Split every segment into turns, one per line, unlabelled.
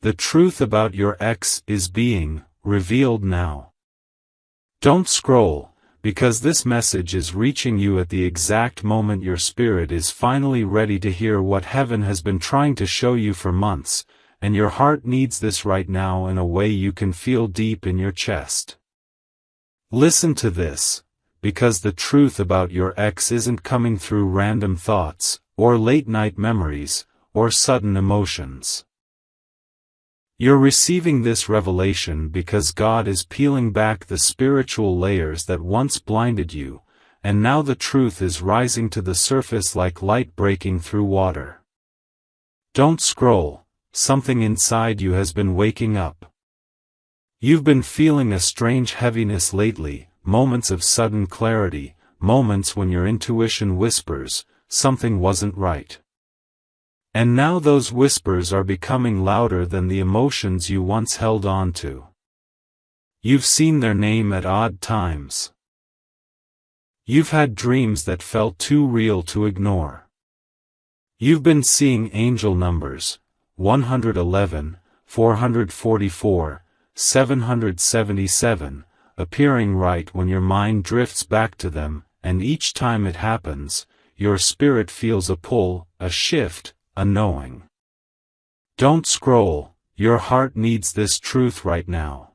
The truth about your ex is being revealed now. Don't scroll, because this message is reaching you at the exact moment your spirit is finally ready to hear what heaven has been trying to show you for months, and your heart needs this right now in a way you can feel deep in your chest. Listen to this, because the truth about your ex isn't coming through random thoughts, or late-night memories, or sudden emotions. You're receiving this revelation because God is peeling back the spiritual layers that once blinded you, and now the truth is rising to the surface like light breaking through water. Don't scroll, something inside you has been waking up. You've been feeling a strange heaviness lately, moments of sudden clarity, moments when your intuition whispers, something wasn't right. And now those whispers are becoming louder than the emotions you once held on to. You've seen their name at odd times. You've had dreams that felt too real to ignore. You've been seeing angel numbers, 111, 444, 777, appearing right when your mind drifts back to them, and each time it happens, your spirit feels a pull, a shift, a knowing. Don't scroll, your heart needs this truth right now.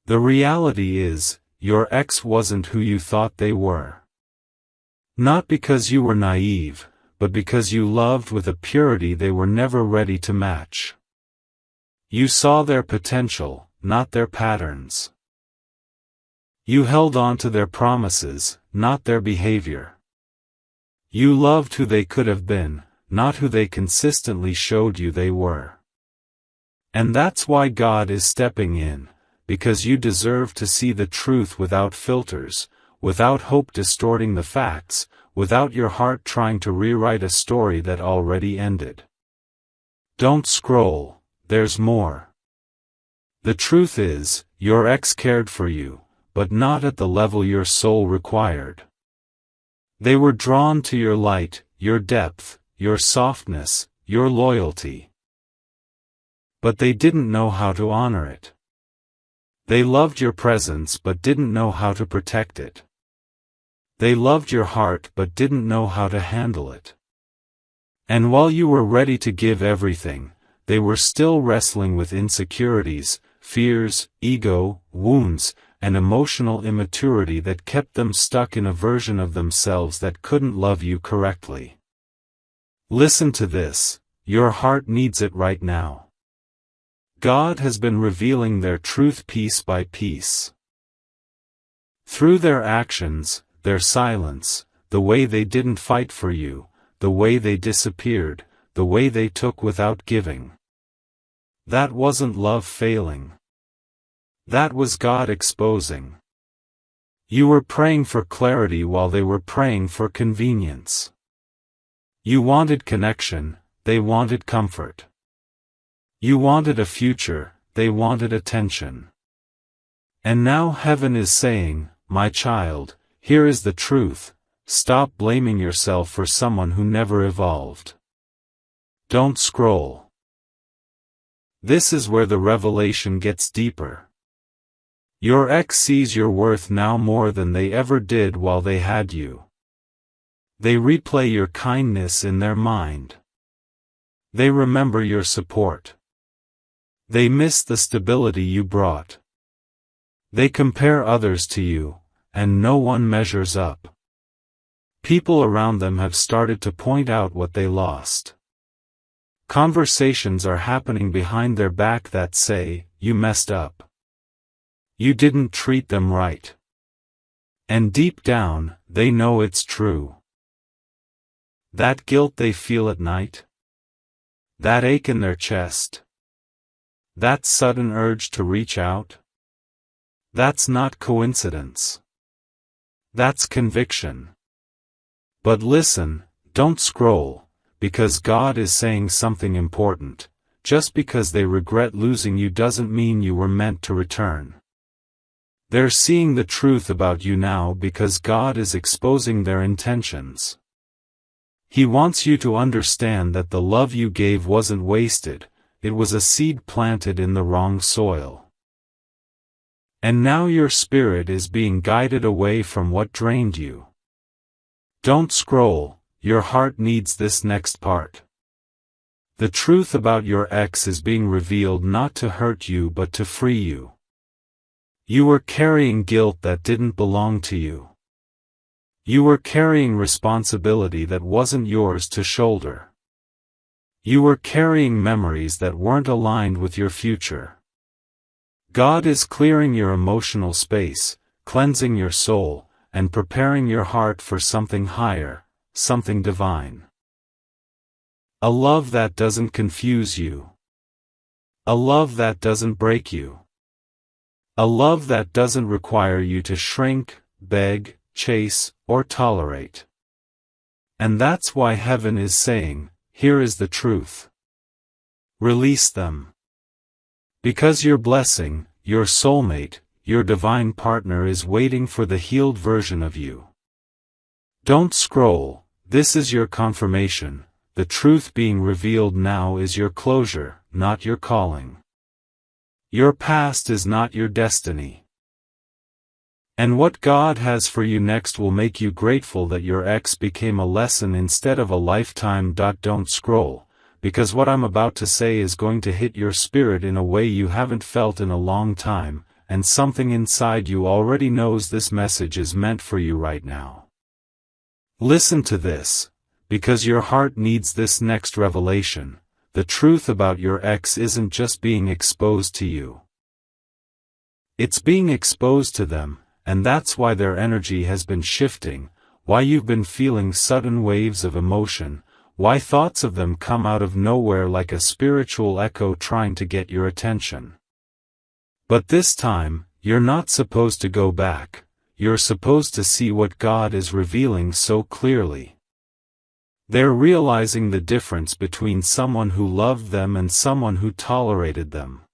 The reality is, your ex wasn't who you thought they were. Not because you were naive, but because you loved with a purity they were never ready to match. You saw their potential, not their patterns. You held on to their promises, not their behavior. You loved who they could have been, not who they consistently showed you they were. And that's why God is stepping in, because you deserve to see the truth without filters, without hope distorting the facts, without your heart trying to rewrite a story that already ended. Don't scroll, there's more. The truth is, your ex cared for you, but not at the level your soul required. They were drawn to your light, your depth, your softness, your loyalty. But they didn't know how to honor it. They loved your presence but didn't know how to protect it. They loved your heart but didn't know how to handle it. And while you were ready to give everything, they were still wrestling with insecurities, fears, ego, wounds, and emotional immaturity that kept them stuck in a version of themselves that couldn't love you correctly. Listen to this, your heart needs it right now. God has been revealing their truth piece by piece. Through their actions, their silence, the way they didn't fight for you, the way they disappeared, the way they took without giving. That wasn't love failing. That was God exposing. You were praying for clarity while they were praying for convenience. You wanted connection, they wanted comfort. You wanted a future, they wanted attention. And now heaven is saying, my child, here is the truth, stop blaming yourself for someone who never evolved. Don't scroll. This is where the revelation gets deeper. Your ex sees your worth now more than they ever did while they had you. They replay your kindness in their mind. They remember your support. They miss the stability you brought. They compare others to you, and no one measures up. People around them have started to point out what they lost. Conversations are happening behind their back that say, you messed up. You didn't treat them right. And deep down, they know it's true. That guilt they feel at night? That ache in their chest? That sudden urge to reach out? That's not coincidence. That's conviction. But listen, don't scroll, because God is saying something important. Just because they regret losing you doesn't mean you were meant to return. They're seeing the truth about you now because God is exposing their intentions. He wants you to understand that the love you gave wasn't wasted, it was a seed planted in the wrong soil. And now your spirit is being guided away from what drained you. Don't scroll, your heart needs this next part. The truth about your ex is being revealed not to hurt you but to free you. You were carrying guilt that didn't belong to you. You were carrying responsibility that wasn't yours to shoulder. You were carrying memories that weren't aligned with your future. God is clearing your emotional space, cleansing your soul, and preparing your heart for something higher, something divine. A love that doesn't confuse you. A love that doesn't break you. A love that doesn't require you to shrink, beg, chase, or tolerate. And that's why heaven is saying, here is the truth. Release them. Because your blessing, your soulmate, your divine partner is waiting for the healed version of you. Don't scroll, this is your confirmation, the truth being revealed now is your closure, not your calling. Your past is not your destiny. And what God has for you next will make you grateful that your ex became a lesson instead of a lifetime. Don't scroll, because what I'm about to say is going to hit your spirit in a way you haven't felt in a long time, and something inside you already knows this message is meant for you right now. Listen to this, because your heart needs this next revelation. The truth about your ex isn't just being exposed to you. It's being exposed to them. And that's why their energy has been shifting, why you've been feeling sudden waves of emotion, why thoughts of them come out of nowhere like a spiritual echo trying to get your attention. But this time, you're not supposed to go back, you're supposed to see what God is revealing so clearly. They're realizing the difference between someone who loved them and someone who tolerated them.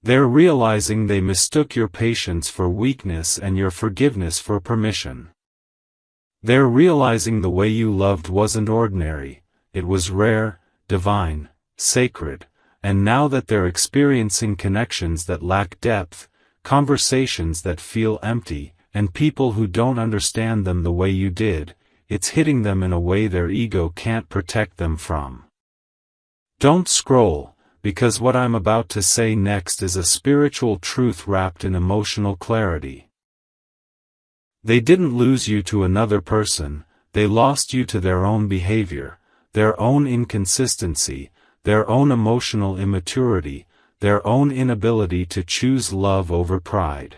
They're realizing they mistook your patience for weakness and your forgiveness for permission. They're realizing the way you loved wasn't ordinary, it was rare, divine, sacred, and now that they're experiencing connections that lack depth, conversations that feel empty, and people who don't understand them the way you did, it's hitting them in a way their ego can't protect them from. Don't scroll. Because what I'm about to say next is a spiritual truth wrapped in emotional clarity. They didn't lose you to another person, they lost you to their own behavior, their own inconsistency, their own emotional immaturity, their own inability to choose love over pride.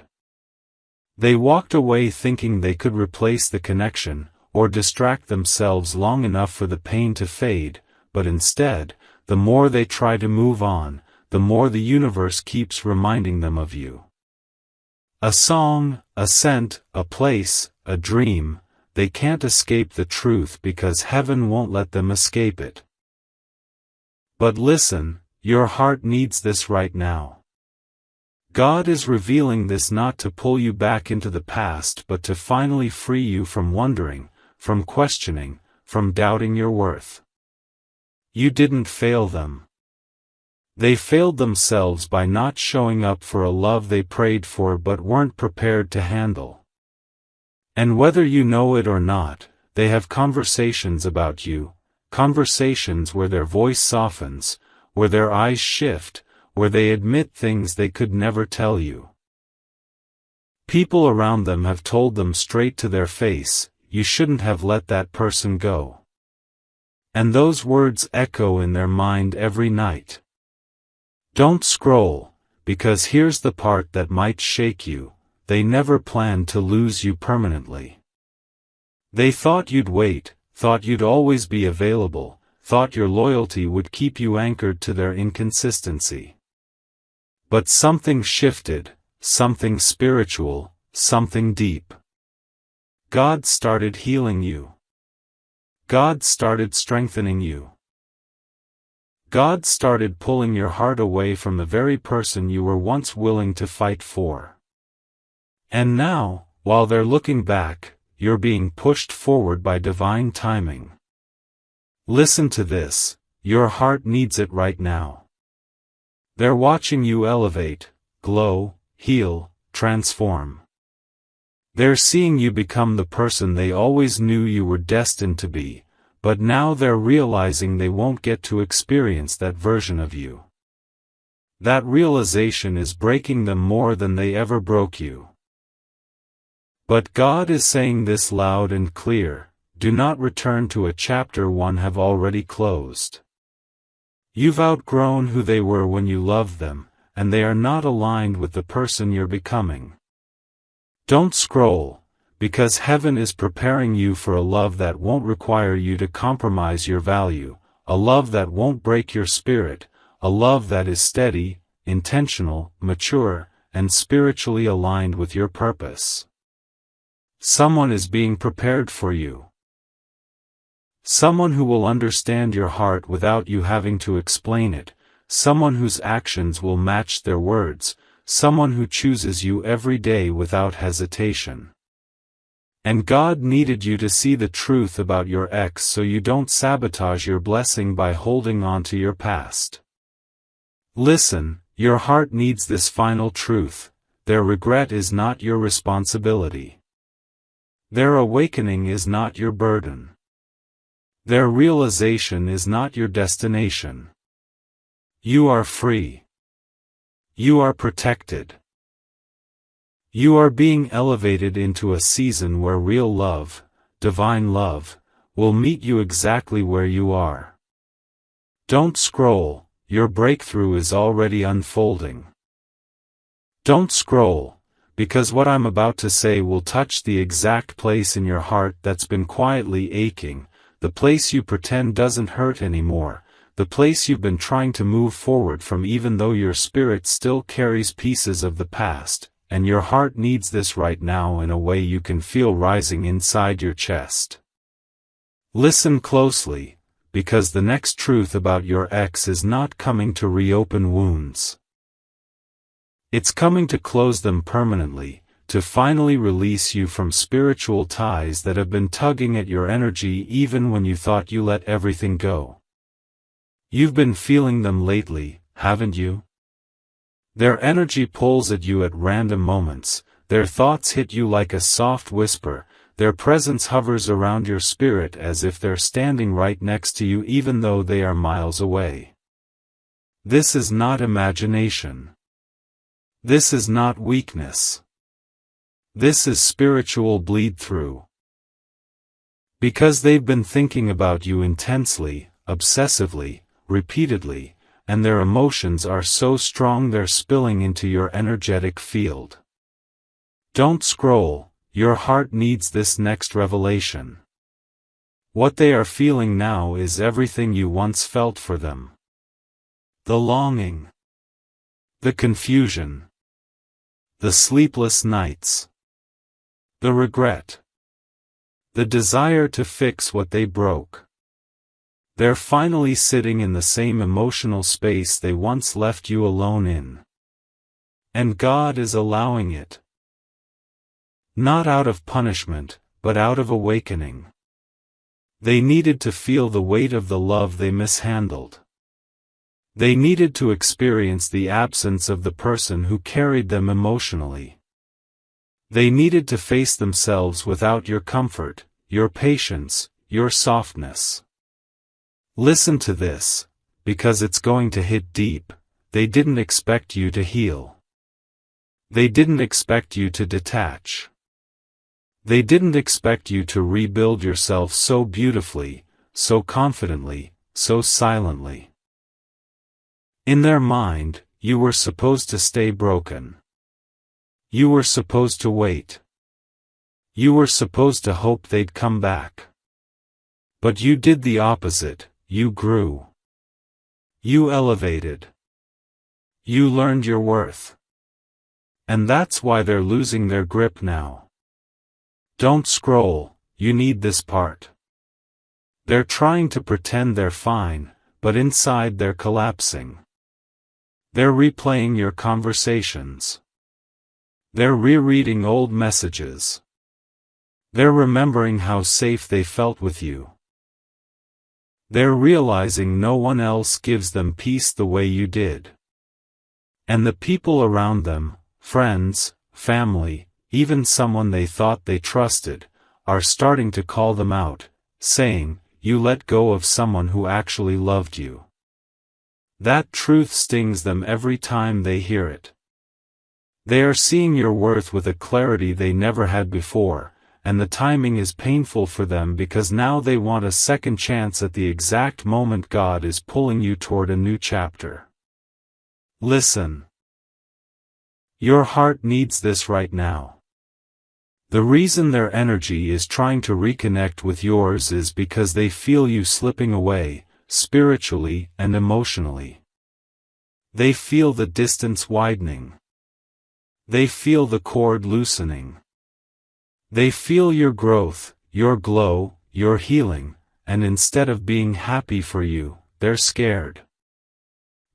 They walked away thinking they could replace the connection, or distract themselves long enough for the pain to fade, but instead, the more they try to move on, the more the universe keeps reminding them of you. A song, a scent, a place, a dream, they can't escape the truth because heaven won't let them escape it. But listen, your heart needs this right now. God is revealing this not to pull you back into the past but to finally free you from wondering, from questioning, from doubting your worth. You didn't fail them. They failed themselves by not showing up for a love they prayed for but weren't prepared to handle. And whether you know it or not, they have conversations about you, conversations where their voice softens, where their eyes shift, where they admit things they could never tell you. People around them have told them straight to their face, you shouldn't have let that person go. And those words echo in their mind every night. Don't scroll, because here's the part that might shake you, they never planned to lose you permanently. They thought you'd wait, thought you'd always be available, thought your loyalty would keep you anchored to their inconsistency. But something shifted, something spiritual, something deep. God started healing you. God started strengthening you. God started pulling your heart away from the very person you were once willing to fight for. And now, while they're looking back, you're being pushed forward by divine timing. Listen to this, your heart needs it right now. They're watching you elevate, glow, heal, transform. They're seeing you become the person they always knew you were destined to be, but now they're realizing they won't get to experience that version of you. That realization is breaking them more than they ever broke you. But God is saying this loud and clear: do not return to a chapter one have already closed. You've outgrown who they were when you loved them, and they are not aligned with the person you're becoming. Don't scroll, because heaven is preparing you for a love that won't require you to compromise your value, a love that won't break your spirit, a love that is steady, intentional, mature, and spiritually aligned with your purpose. Someone is being prepared for you. Someone who will understand your heart without you having to explain it, someone whose actions will match their words, someone who chooses you every day without hesitation. And God needed you to see the truth about your ex so you don't sabotage your blessing by holding on to your past. Listen, your heart needs this final truth: their regret is not your responsibility. Their awakening is not your burden. Their realization is not your destination. You are free. You are protected. You are being elevated into a season where real love, divine love, will meet you exactly where you are. Don't scroll, your breakthrough is already unfolding. Don't scroll, because what I'm about to say will touch the exact place in your heart that's been quietly aching, the place you pretend doesn't hurt anymore, the place you've been trying to move forward from even though your spirit still carries pieces of the past, and your heart needs this right now in a way you can feel rising inside your chest. Listen closely, because the next truth about your ex is not coming to reopen wounds. It's coming to close them permanently, to finally release you from spiritual ties that have been tugging at your energy even when you thought you let everything go. You've been feeling them lately, haven't you? Their energy pulls at you at random moments, their thoughts hit you like a soft whisper, their presence hovers around your spirit as if they're standing right next to you even though they are miles away. This is not imagination. This is not weakness. This is spiritual bleed-through. Because they've been thinking about you intensely, obsessively, repeatedly, and their emotions are so strong they're spilling into your energetic field. Don't scroll, your heart needs this next revelation. What they are feeling now is everything you once felt for them. The longing. The confusion. The sleepless nights. The regret. The desire to fix what they broke. They're finally sitting in the same emotional space they once left you alone in. And God is allowing it. Not out of punishment, but out of awakening. They needed to feel the weight of the love they mishandled. They needed to experience the absence of the person who carried them emotionally. They needed to face themselves without your comfort, your patience, your softness. Listen to this, because it's going to hit deep. They didn't expect you to heal. They didn't expect you to detach. They didn't expect you to rebuild yourself so beautifully, so confidently, so silently. In their mind, you were supposed to stay broken. You were supposed to wait. You were supposed to hope they'd come back. But you did the opposite, you grew. You elevated. You learned your worth. And that's why they're losing their grip now. Don't scroll, you need this part. They're trying to pretend they're fine, but inside they're collapsing. They're replaying your conversations. They're rereading old messages. They're remembering how safe they felt with you. They're realizing no one else gives them peace the way you did. And the people around them, friends, family, even someone they thought they trusted, are starting to call them out, saying, "You let go of someone who actually loved you." That truth stings them every time they hear it. They are seeing your worth with a clarity they never had before, and the timing is painful for them because now they want a second chance at the exact moment God is pulling you toward a new chapter. Listen. Your heart needs this right now. The reason their energy is trying to reconnect with yours is because they feel you slipping away, spiritually and emotionally. They feel the distance widening. They feel the cord loosening. They feel your growth, your glow, your healing, and instead of being happy for you, they're scared.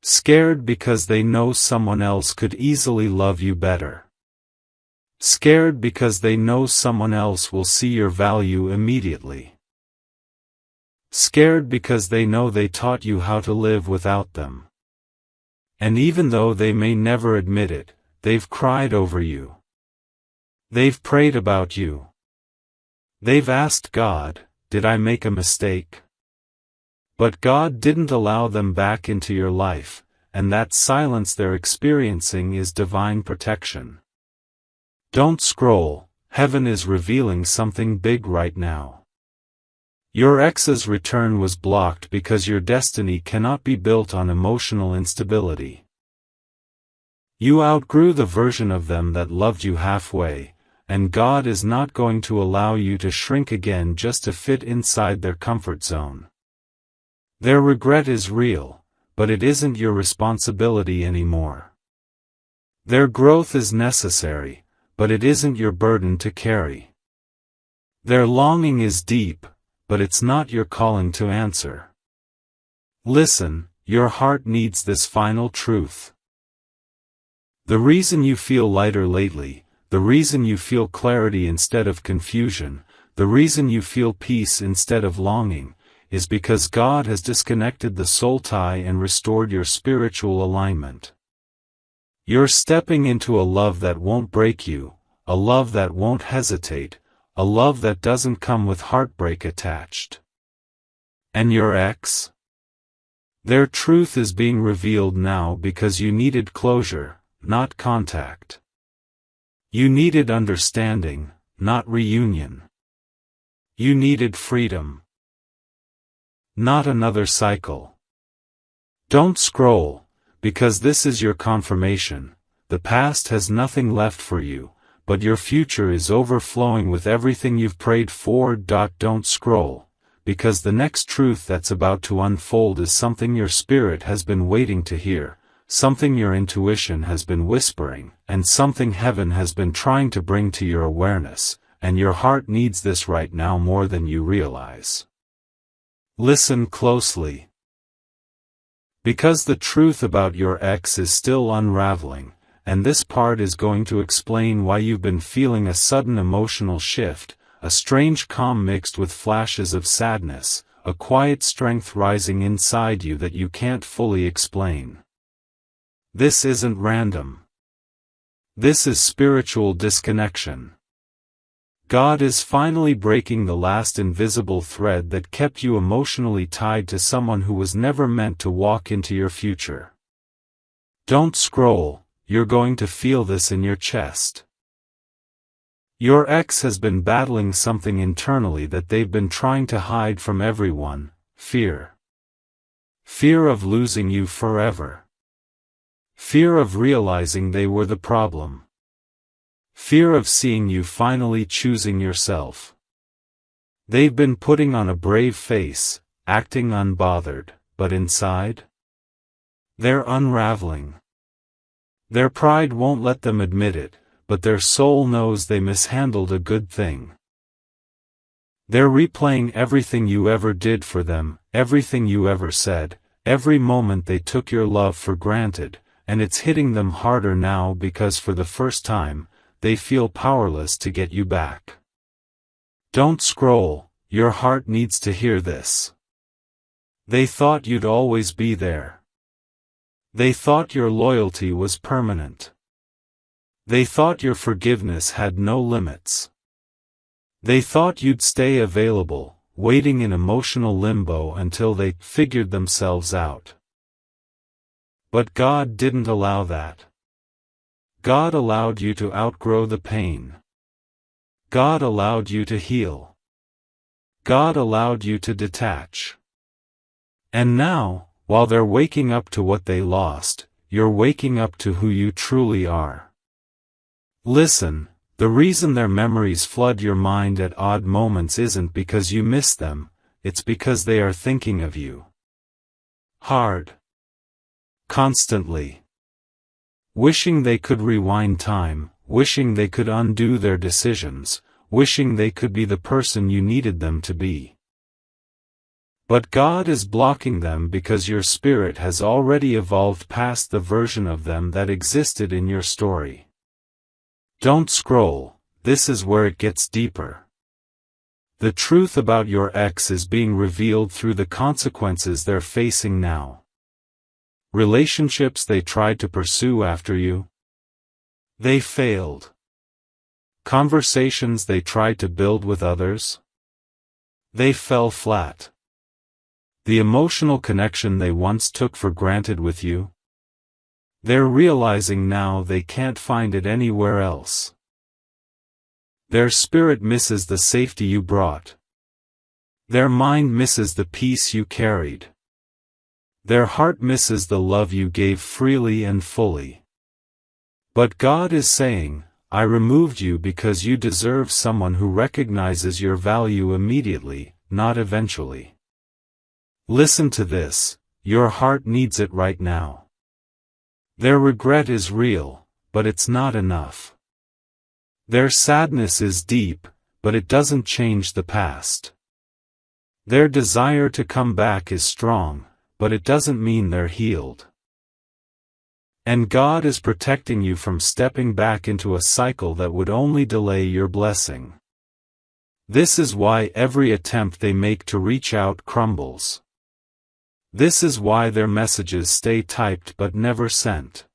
Scared because they know someone else could easily love you better. Scared because they know someone else will see your value immediately. Scared because they know they taught you how to live without them. And even though they may never admit it, they've cried over you. They've prayed about you. They've asked God, "Did I make a mistake?" But God didn't allow them back into your life, and that silence they're experiencing is divine protection. Don't scroll, heaven is revealing something big right now. Your ex's return was blocked because your destiny cannot be built on emotional instability. You outgrew the version of them that loved you halfway, and God is not going to allow you to shrink again just to fit inside their comfort zone. Their regret is real, but it isn't your responsibility anymore. Their growth is necessary, but it isn't your burden to carry. Their longing is deep, but it's not your calling to answer. Listen, your heart needs this final truth. The reason you feel lighter lately, the reason you feel clarity instead of confusion, the reason you feel peace instead of longing, is because God has disconnected the soul tie and restored your spiritual alignment. You're stepping into a love that won't break you, a love that won't hesitate, a love that doesn't come with heartbreak attached. And your ex? Their truth is being revealed now because you needed closure, not contact. You needed understanding, not reunion. You needed freedom, not another cycle. Don't scroll, because this is your confirmation. The past has nothing left for you, but your future is overflowing with everything you've prayed for. Don't scroll, because the next truth that's about to unfold is something your spirit has been waiting to hear, something your intuition has been whispering, and something heaven has been trying to bring to your awareness, and your heart needs this right now more than you realize. Listen closely. Because the truth about your ex is still unraveling, and this part is going to explain why you've been feeling a sudden emotional shift, a strange calm mixed with flashes of sadness, a quiet strength rising inside you that you can't fully explain. This isn't random. This is spiritual disconnection. God is finally breaking the last invisible thread that kept you emotionally tied to someone who was never meant to walk into your future. Don't scroll, you're going to feel this in your chest. Your ex has been battling something internally that they've been trying to hide from everyone: fear. Fear of losing you forever. Fear of realizing they were the problem. Fear of seeing you finally choosing yourself. They've been putting on a brave face, acting unbothered, but inside? They're unraveling. Their pride won't let them admit it, but their soul knows they mishandled a good thing. They're replaying everything you ever did for them, everything you ever said, every moment they took your love for granted, and it's hitting them harder now because for the first time, they feel powerless to get you back. Don't scroll, your heart needs to hear this. They thought you'd always be there. They thought your loyalty was permanent. They thought your forgiveness had no limits. They thought you'd stay available, waiting in emotional limbo until they figured themselves out. But God didn't allow that. God allowed you to outgrow the pain. God allowed you to heal. God allowed you to detach. And now, while they're waking up to what they lost, you're waking up to who you truly are. Listen, the reason their memories flood your mind at odd moments isn't because you miss them, it's because they are thinking of you. Hard. Constantly. Wishing they could rewind time, wishing they could undo their decisions, wishing they could be the person you needed them to be. But God is blocking them because your spirit has already evolved past the version of them that existed in your story. Don't scroll, this is where it gets deeper. The truth about your ex is being revealed through the consequences they're facing now. Relationships they tried to pursue after you. They failed. Conversations they tried to build with others. They fell flat. The emotional connection they once took for granted with you. They're realizing now they can't find it anywhere else. Their spirit misses the safety you brought. Their mind misses the peace you carried. Their heart misses the love you gave freely and fully. But God is saying, I removed you because you deserve someone who recognizes your value immediately, not eventually. Listen to this, your heart needs it right now. Their regret is real, but it's not enough. Their sadness is deep, but it doesn't change the past. Their desire to come back is strong, but it doesn't mean they're healed. And God is protecting you from stepping back into a cycle that would only delay your blessing. This is why every attempt they make to reach out crumbles. This is why their messages stay typed but never sent.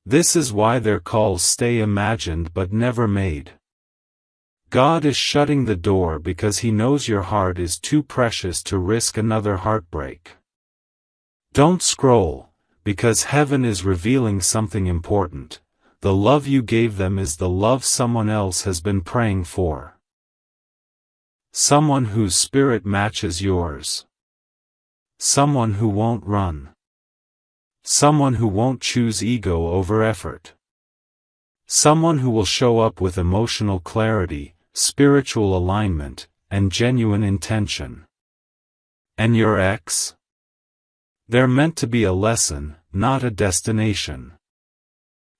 This is why their calls stay imagined but never made. God is shutting the door because He knows your heart is too precious to risk another heartbreak. Don't scroll, because heaven is revealing something important. The love you gave them is the love someone else has been praying for. Someone whose spirit matches yours. Someone who won't run. Someone who won't choose ego over effort. Someone who will show up with emotional clarity, spiritual alignment, and genuine intention. And your ex? They're meant to be a lesson, not a destination.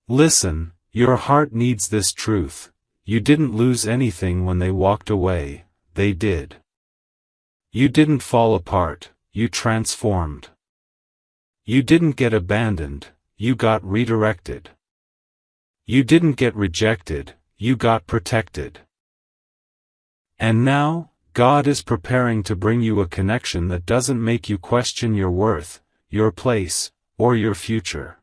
Listen, your heart needs this truth. You didn't lose anything when they walked away, they did. You didn't fall apart, you transformed. You didn't get abandoned, you got redirected. You didn't get rejected, you got protected. And now, God is preparing to bring you a connection that doesn't make you question your worth, your place, or your future.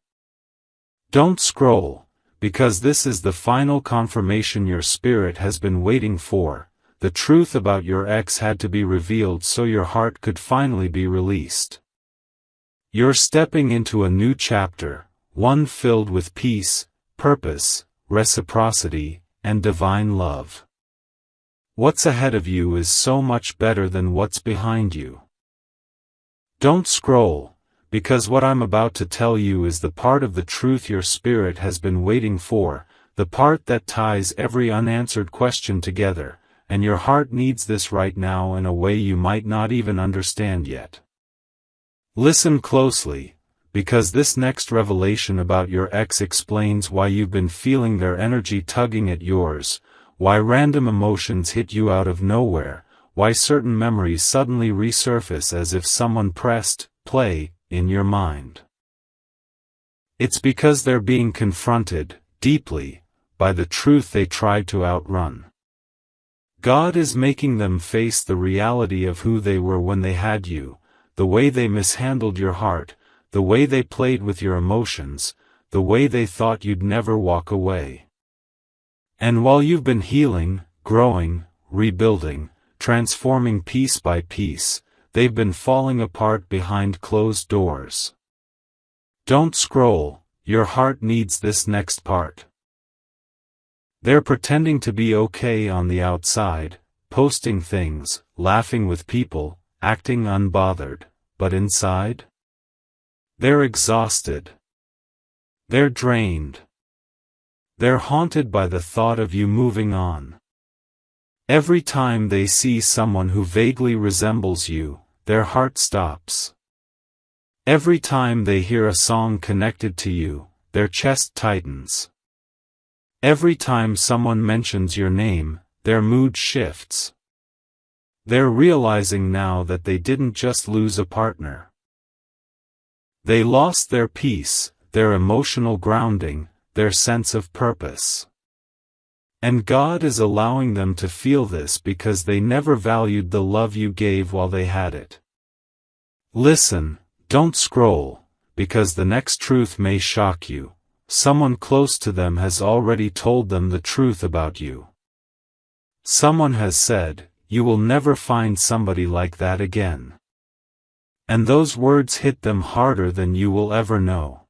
Don't scroll, because this is the final confirmation your spirit has been waiting for. The truth about your ex had to be revealed so your heart could finally be released. You're stepping into a new chapter, one filled with peace, purpose, reciprocity, and divine love. What's ahead of you is so much better than what's behind you. Don't scroll, because what I'm about to tell you is the part of the truth your spirit has been waiting for, the part that ties every unanswered question together. And your heart needs this right now in a way you might not even understand yet. Listen closely, because this next revelation about your ex explains why you've been feeling their energy tugging at yours, why random emotions hit you out of nowhere, why certain memories suddenly resurface as if someone pressed play in your mind. It's because they're being confronted, deeply, by the truth they tried to outrun. God is making them face the reality of who they were when they had you, the way they mishandled your heart, the way they played with your emotions, the way they thought you'd never walk away. And while you've been healing, growing, rebuilding, transforming piece by piece, they've been falling apart behind closed doors. Don't scroll, your heart needs this next part. They're pretending to be okay on the outside, posting things, laughing with people, acting unbothered, but inside? They're exhausted. They're drained. They're haunted by the thought of you moving on. Every time they see someone who vaguely resembles you, their heart stops. Every time they hear a song connected to you, their chest tightens. Every time someone mentions your name, their mood shifts. They're realizing now that they didn't just lose a partner. They lost their peace, their emotional grounding, their sense of purpose. And God is allowing them to feel this because they never valued the love you gave while they had it. Listen, don't scroll, because the next truth may shock you. Someone close to them has already told them the truth about you. Someone has said, "You will never find somebody like that again." And those words hit them harder than you will ever know.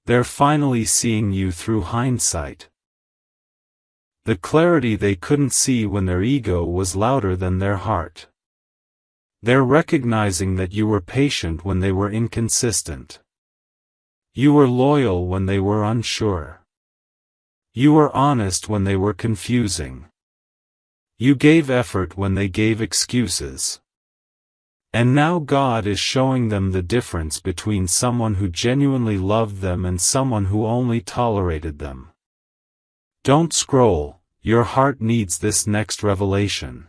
They're finally seeing you through hindsight. The clarity they couldn't see when their ego was louder than their heart. They're recognizing that you were patient when they were inconsistent. You were loyal when they were unsure. You were honest when they were confusing. You gave effort when they gave excuses. And now God is showing them the difference between someone who genuinely loved them and someone who only tolerated them. Don't scroll, your heart needs this next revelation.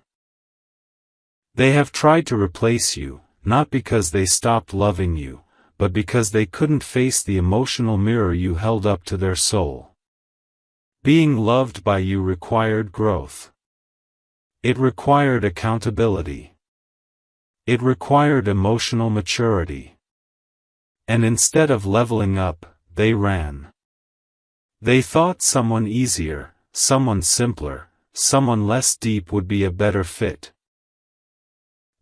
They have tried to replace you, not because they stopped loving you, but because they couldn't face the emotional mirror you held up to their soul. Being loved by you required growth. It required accountability. It required emotional maturity. And instead of leveling up, they ran. They thought someone easier, someone simpler, someone less deep would be a better fit.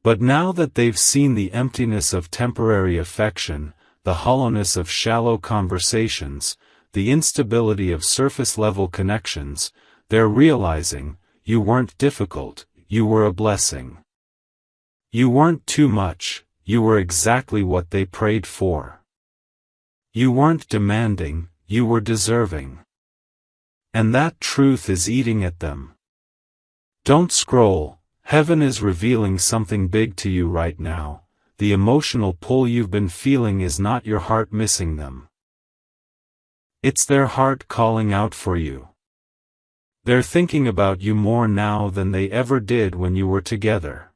But now that they've seen the emptiness of temporary affection, the hollowness of shallow conversations, the instability of surface-level connections, they're realizing, you weren't difficult, you were a blessing. You weren't too much, you were exactly what they prayed for. You weren't demanding, you were deserving. And that truth is eating at them. Don't scroll, heaven is revealing something big to you right now. The emotional pull you've been feeling is not your heart missing them. It's their heart calling out for you. They're thinking about you more now than they ever did when you were together.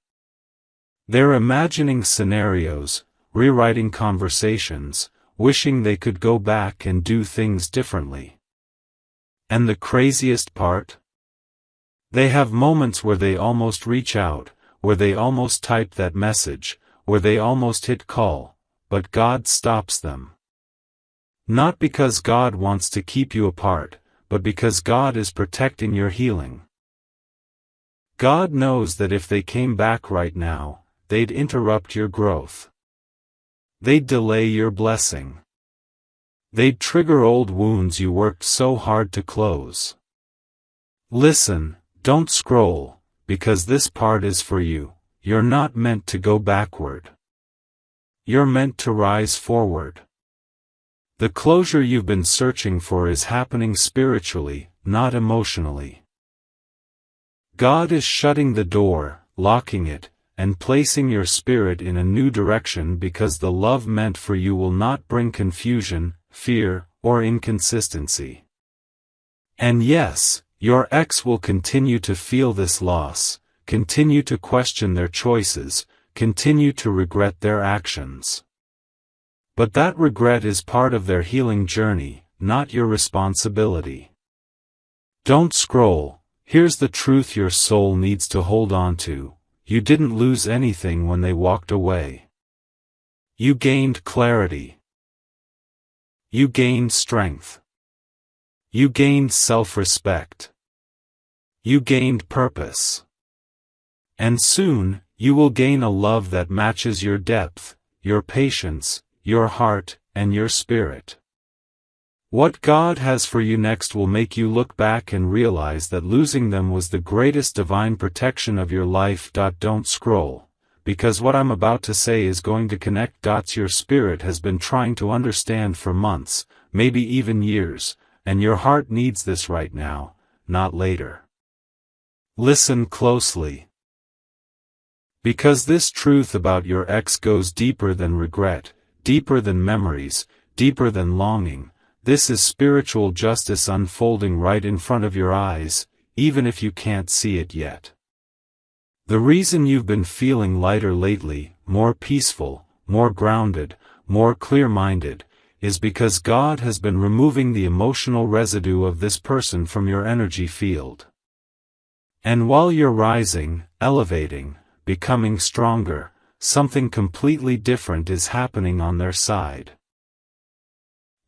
They're imagining scenarios, rewriting conversations, wishing they could go back and do things differently. And the craziest part? They have moments where they almost reach out, where they almost type that message, where they almost hit call, but God stops them. Not because God wants to keep you apart, but because God is protecting your healing. God knows that if they came back right now, they'd interrupt your growth. They'd delay your blessing. They'd trigger old wounds you worked so hard to close. Listen, don't scroll, because this part is for you. You're not meant to go backward. You're meant to rise forward. The closure you've been searching for is happening spiritually, not emotionally. God is shutting the door, locking it, and placing your spirit in a new direction because the love meant for you will not bring confusion, fear, or inconsistency. And yes, your ex will continue to feel this loss, continue to question their choices, continue to regret their actions. But that regret is part of their healing journey, not your responsibility. Don't scroll, here's the truth your soul needs to hold on to. You didn't lose anything when they walked away. You gained clarity. You gained strength. You gained self-respect. You gained purpose. And soon, you will gain a love that matches your depth, your patience, your heart, and your spirit. What God has for you next will make you look back and realize that losing them was the greatest divine protection of your life. Don't scroll, because what I'm about to say is going to connect dots your spirit has been trying to understand for months, maybe even years, and your heart needs this right now, not later. Listen closely. Because this truth about your ex goes deeper than regret, deeper than memories, deeper than longing. This is spiritual justice unfolding right in front of your eyes, even if you can't see it yet. The reason you've been feeling lighter lately, more peaceful, more grounded, more clear-minded, is because God has been removing the emotional residue of this person from your energy field. And while you're rising, elevating, becoming stronger, something completely different is happening on their side.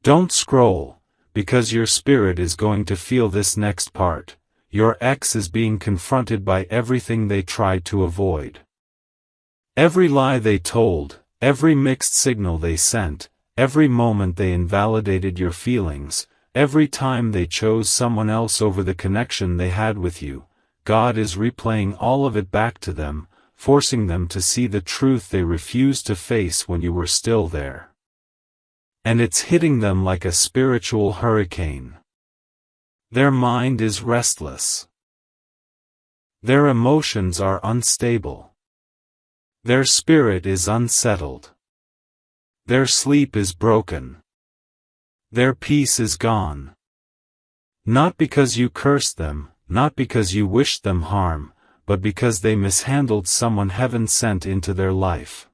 Don't scroll, because your spirit is going to feel this next part. Your ex is being confronted by everything they tried to avoid. Every lie they told, every mixed signal they sent, every moment they invalidated your feelings, every time they chose someone else over the connection they had with you, God is replaying all of it back to them, forcing them to see the truth they refused to face when you were still there. And it's hitting them like a spiritual hurricane. Their mind is restless. Their emotions are unstable. Their spirit is unsettled. Their sleep is broken. Their peace is gone. Not because you cursed them, not because you wished them harm, but because they mishandled someone heaven sent into their life.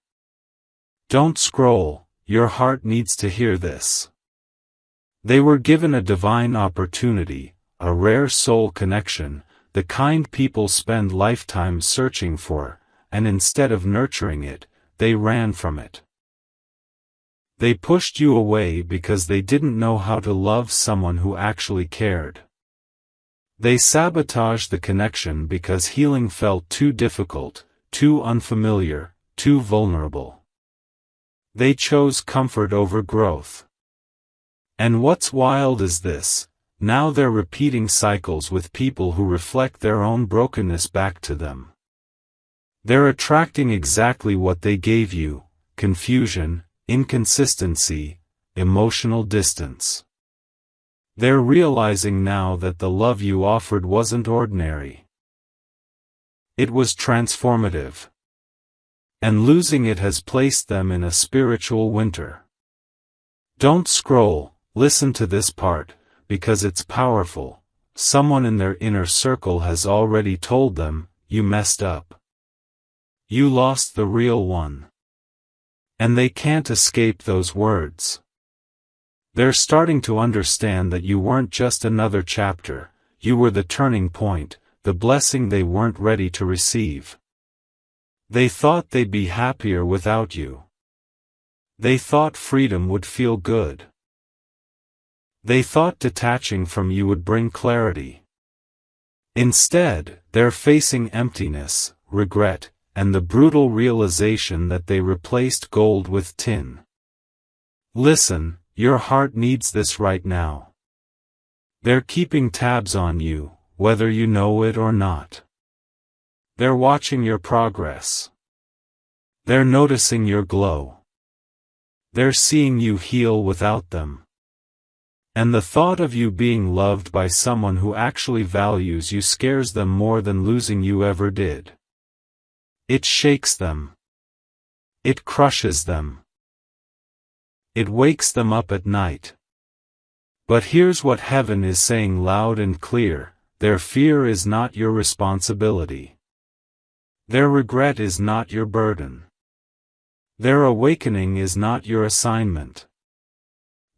Don't scroll. Your heart needs to hear this. They were given a divine opportunity, a rare soul connection, the kind people spend lifetimes searching for, and instead of nurturing it, they ran from it. They pushed you away because they didn't know how to love someone who actually cared. They sabotaged the connection because healing felt too difficult, too unfamiliar, too vulnerable. They chose comfort over growth. And what's wild is this, now they're repeating cycles with people who reflect their own brokenness back to them. They're attracting exactly what they gave you: confusion, inconsistency, emotional distance. They're realizing now that the love you offered wasn't ordinary. It was transformative. And losing it has placed them in a spiritual winter. Don't scroll, listen to this part, because it's powerful. Someone in their inner circle has already told them, you messed up. You lost the real one. And they can't escape those words. They're starting to understand that you weren't just another chapter, you were the turning point, the blessing they weren't ready to receive. They thought they'd be happier without you. They thought freedom would feel good. They thought detaching from you would bring clarity. Instead, they're facing emptiness, regret, and the brutal realization that they replaced gold with tin. Listen, your heart needs this right now. They're keeping tabs on you, whether you know it or not. They're watching your progress. They're noticing your glow. They're seeing you heal without them. And the thought of you being loved by someone who actually values you scares them more than losing you ever did. It shakes them. It crushes them. It wakes them up at night. But here's what heaven is saying loud and clear: their fear is not your responsibility. Their regret is not your burden. Their awakening is not your assignment.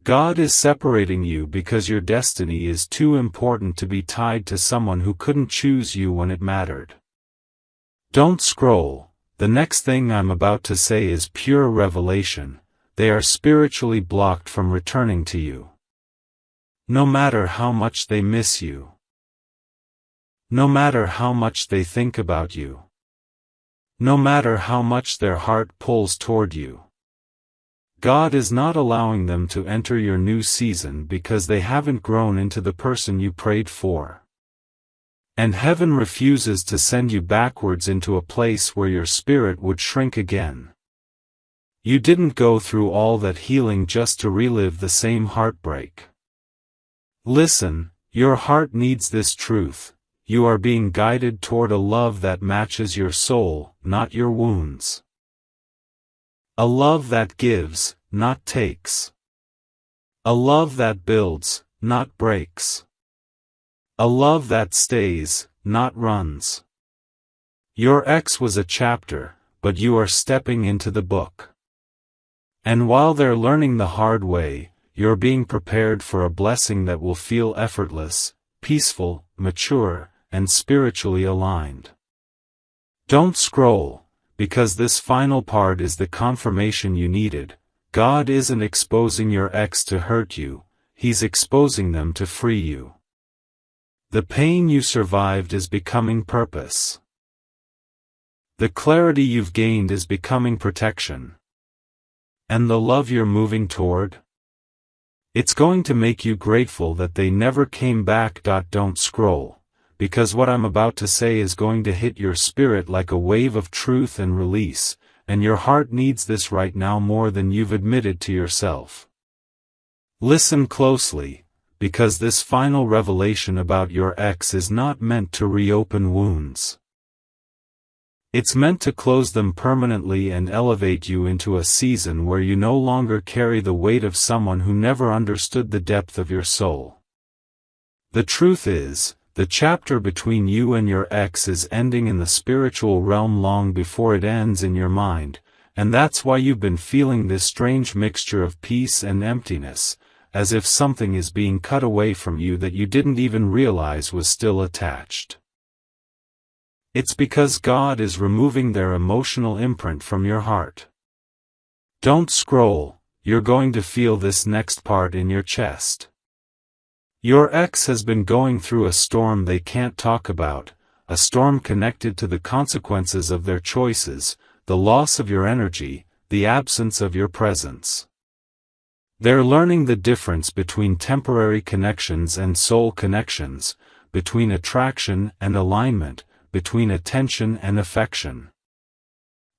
God is separating you because your destiny is too important to be tied to someone who couldn't choose you when it mattered. Don't scroll, The next thing I'm about to say is pure revelation. They are spiritually blocked from returning to you. No matter how much they miss you. No matter how much they think about you. No matter how much their heart pulls toward you. God is not allowing them to enter your new season because they haven't grown into the person you prayed for. And heaven refuses to send you backwards into a place where your spirit would shrink again. You didn't go through all that healing just to relive the same heartbreak. Listen, your heart needs this truth. You are being guided toward a love that matches your soul, not your wounds. A love that gives, not takes. A love that builds, not breaks. A love that stays, not runs. Your ex was a chapter, but you are stepping into the book. And while they're learning the hard way, you're being prepared for a blessing that will feel effortless, peaceful, mature, and spiritually aligned. Don't scroll, because this final part is the confirmation you needed. God isn't exposing your ex to hurt you, He's exposing them to free you. The pain you survived is becoming purpose. The clarity you've gained is becoming protection. And the love you're moving toward? It's going to make you grateful that they never came back. Don't scroll, because what I'm about to say is going to hit your spirit like a wave of truth and release, and your heart needs this right now more than you've admitted to yourself. Listen closely, because this final revelation about your ex is not meant to reopen wounds. It's meant to close them permanently and elevate you into a season where you no longer carry the weight of someone who never understood the depth of your soul. The truth is, the chapter between you and your ex is ending in the spiritual realm long before it ends in your mind, and that's why you've been feeling this strange mixture of peace and emptiness, as if something is being cut away from you that you didn't even realize was still attached. It's because God is removing their emotional imprint from your heart. Don't scroll, you're going to feel this next part in your chest. Your ex has been going through a storm they can't talk about, a storm connected to the consequences of their choices, the loss of your energy, the absence of your presence. They're learning the difference between temporary connections and soul connections, between attraction and alignment, between attention and affection.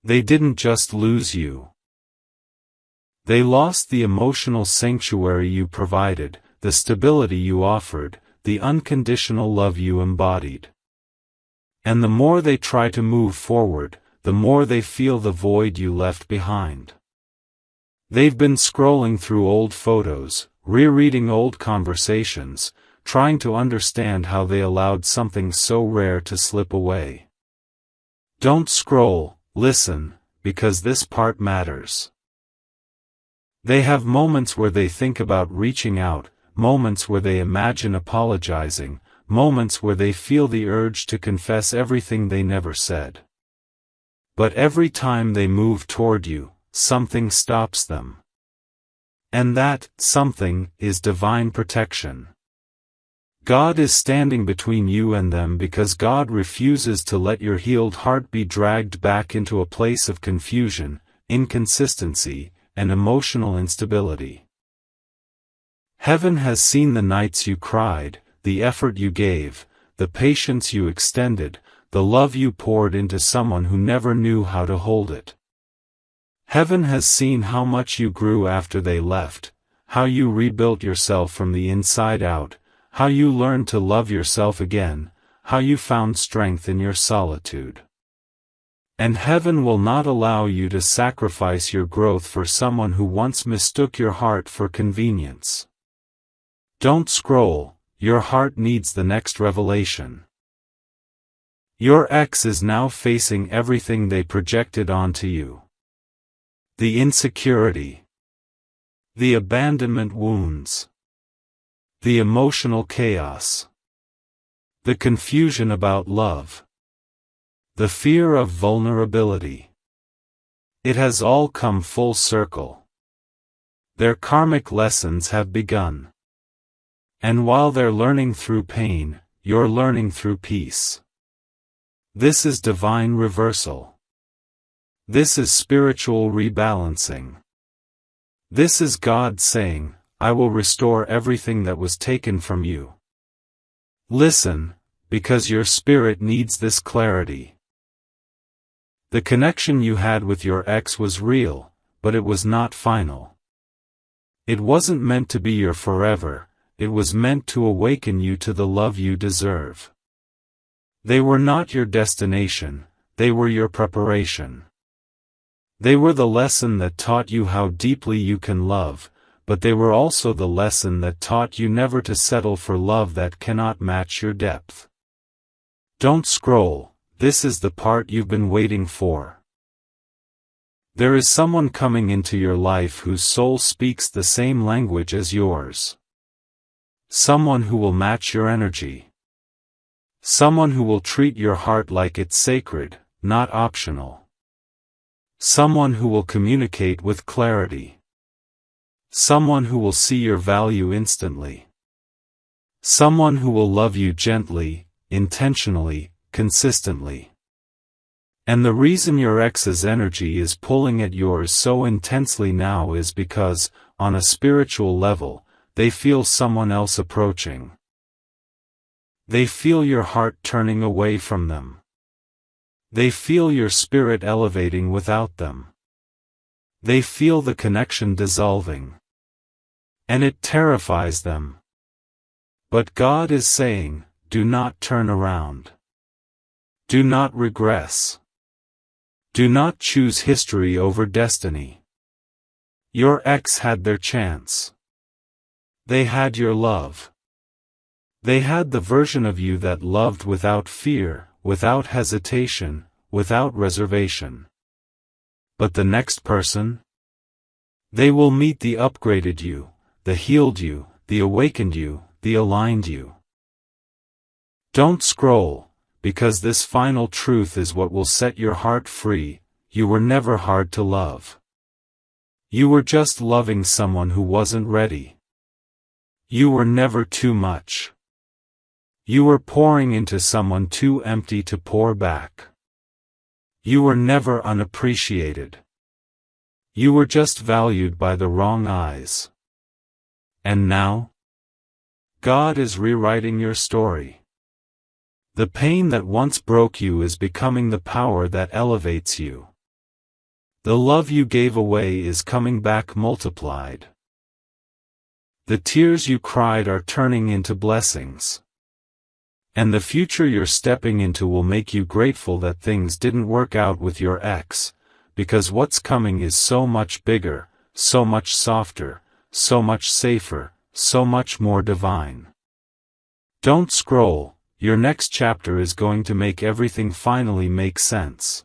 They didn't just lose you. They lost the emotional sanctuary you provided, the stability you offered, the unconditional love you embodied. And the more they try to move forward, the more they feel the void you left behind. They've been scrolling through old photos, rereading old conversations, trying to understand how they allowed something so rare to slip away. Don't scroll, listen, because this part matters. They have moments where they think about reaching out, moments where they imagine apologizing, moments where they feel the urge to confess everything they never said. But every time they move toward you, something stops them. And that something is divine protection. God is standing between you and them because God refuses to let your healed heart be dragged back into a place of confusion, inconsistency, and emotional instability. Heaven has seen the nights you cried, the effort you gave, the patience you extended, the love you poured into someone who never knew how to hold it. Heaven has seen how much you grew after they left, how you rebuilt yourself from the inside out, how you learned to love yourself again, how you found strength in your solitude. And heaven will not allow you to sacrifice your growth for someone who once mistook your heart for convenience. Don't scroll, your heart needs the next revelation. Your ex is now facing everything they projected onto you. The insecurity. The abandonment wounds. The emotional chaos. The confusion about love. The fear of vulnerability. It has all come full circle. Their karmic lessons have begun. And while they're learning through pain, you're learning through peace. This is divine reversal. This is spiritual rebalancing. This is God saying, I will restore everything that was taken from you. Listen, because your spirit needs this clarity. The connection you had with your ex was real, but it was not final. It wasn't meant to be your forever, it was meant to awaken you to the love you deserve. They were not your destination, they were your preparation. They were the lesson that taught you how deeply you can love, but they were also the lesson that taught you never to settle for love that cannot match your depth. Don't scroll. This is the part you've been waiting for. There is someone coming into your life whose soul speaks the same language as yours. Someone who will match your energy. Someone who will treat your heart like it's sacred, not optional. Someone who will communicate with clarity. Someone who will see your value instantly. Someone who will love you gently, intentionally, consistently. And the reason your ex's energy is pulling at yours so intensely now is because, on a spiritual level, they feel someone else approaching. They feel your heart turning away from them. They feel your spirit elevating without them. They feel the connection dissolving. And it terrifies them. But God is saying, do not turn around. Do not regress. Do not choose history over destiny. Your ex had their chance. They had your love. They had the version of you that loved without fear, without hesitation, without reservation. But the next person? They will meet the upgraded you, the healed you, the awakened you, the aligned you. Don't scroll. Because this final truth is what will set your heart free. You were never hard to love. You were just loving someone who wasn't ready. You were never too much. You were pouring into someone too empty to pour back. You were never unappreciated. You were just valued by the wrong eyes. And now? God is rewriting your story. The pain that once broke you is becoming the power that elevates you. The love you gave away is coming back multiplied. The tears you cried are turning into blessings. And the future you're stepping into will make you grateful that things didn't work out with your ex, because what's coming is so much bigger, so much softer, so much safer, so much more divine. Don't scroll. Your next chapter is going to make everything finally make sense.